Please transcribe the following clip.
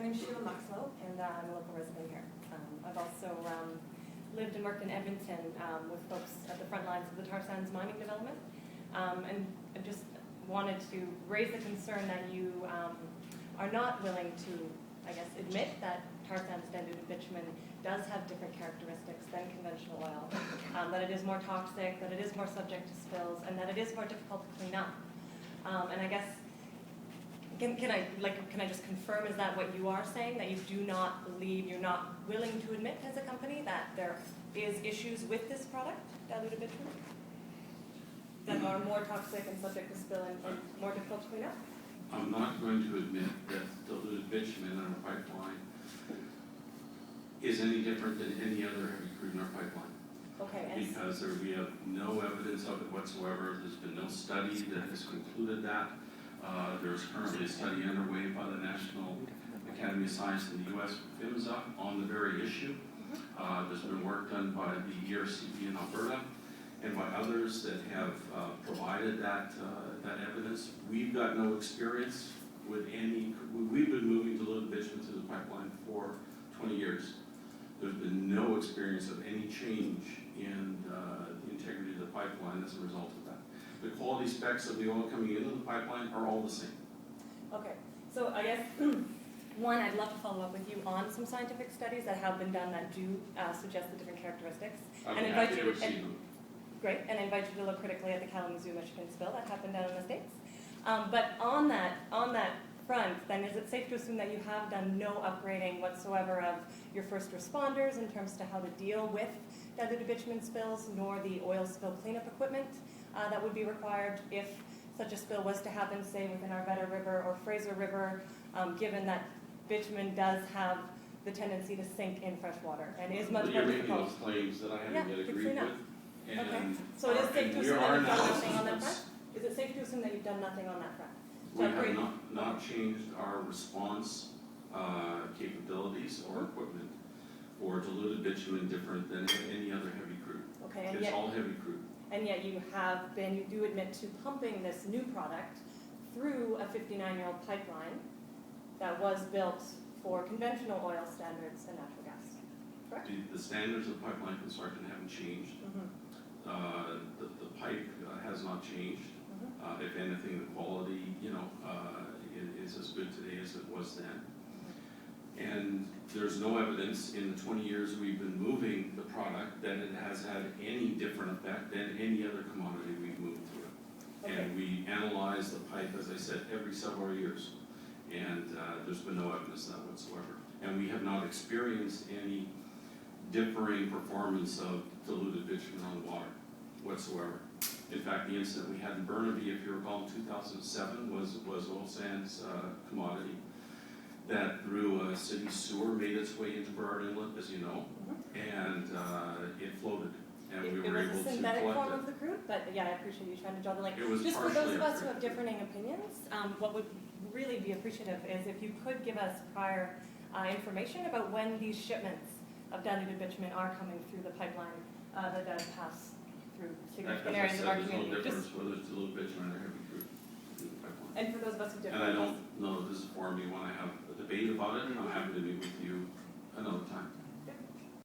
My name's Sheila Muxlow, and I'm a local resident here. I've also lived and worked in Edmonton with folks at the front lines of the tar sands mining development. And I just wanted to raise the concern that you are not willing to, I guess, admit that tar sands diluted bitumen does have different characteristics than conventional oil, that it is more toxic, that it is more subject to spills, and that it is more difficult to clean up. And I guess, can I just confirm, is that what you are saying, that you do not believe, you're not willing to admit as a company that there is issues with this product, diluted bitumen, that are more toxic and subject to spill and more difficult to clean up? I'm not going to admit that diluted bitumen in our pipeline is any different than any other heavy crude in our pipeline. Okay. Because we have no evidence of it whatsoever. There's been no study that has concluded that. There's currently a study underway by the National Academy of Science in the U.S., PHMSA, on the very issue. There's been work done by the ERCP in Alberta and by others that have provided that evidence. We've got no experience with any. We've been moving diluted bitumen to the pipeline for 20 years. There's been no experience of any change in the integrity of the pipeline as a result of that. The quality specs of the oil coming into the pipeline are all the same. Okay, so I guess, one, I'd love to follow up with you on some scientific studies that have been done that do suggest the different characteristics. I'm happy to receive them. Great, and I invite you to look critically at the Kalamazoo, Michigan spill that happened down in the States. But on that front, then is it safe to assume that you have done no upgrading whatsoever of your first responders in terms to how to deal with diluted bitumen spills, nor the oil spill cleanup equipment that would be required if such a spill was to happen, say, within our Vedder River or Fraser River, given that bitumen does have the tendency to sink in fresh water and is much more difficult. You're making those claims that I haven't yet agreed with. Okay, so it is safe to assume that you've done nothing on that front? Is it safe to assume that you've done nothing on that front? We have not changed our response capabilities or equipment for diluted bitumen different than any other heavy crude. Okay, and it's yet, all heavy crude. And yet you do admit to pumping this new product through a 59-year-old pipeline that was built for conventional oil standards and natural gas, correct? The standards of pipeline construction haven't changed. The pipe has not changed. If anything, the quality, is as good today as it was then. And there's no evidence in the 20 years we've been moving the product that it has had any different effect than any other commodity we've moved through it. Okay. And we analyze the pipe, as I said, every several years. And there's been no evidence of that whatsoever. And we have not experienced any differing performance of diluted bitumen on the water whatsoever. In fact, the incident we had in Burnaby, if you recall, in 2007 was oil sands commodity that through a city sewer made its way into Burrard Inlet, as you know, and it floated, and we were able to collect it. It was a synthetic form of the crude, but yeah, I appreciate you trying to draw the link. It was just for those of us who crude. have differing opinions, what would really be appreciative is if you could give us prior information about when these shipments of diluted bitumen are coming through the pipeline that does pass through significant areas of our community. There's no difference whether it's diluted bitumen or heavy crude in the pipeline. And for those of us who differ. And I don't know if this is for me when I have a debate about it. I'm happy to meet with you another time.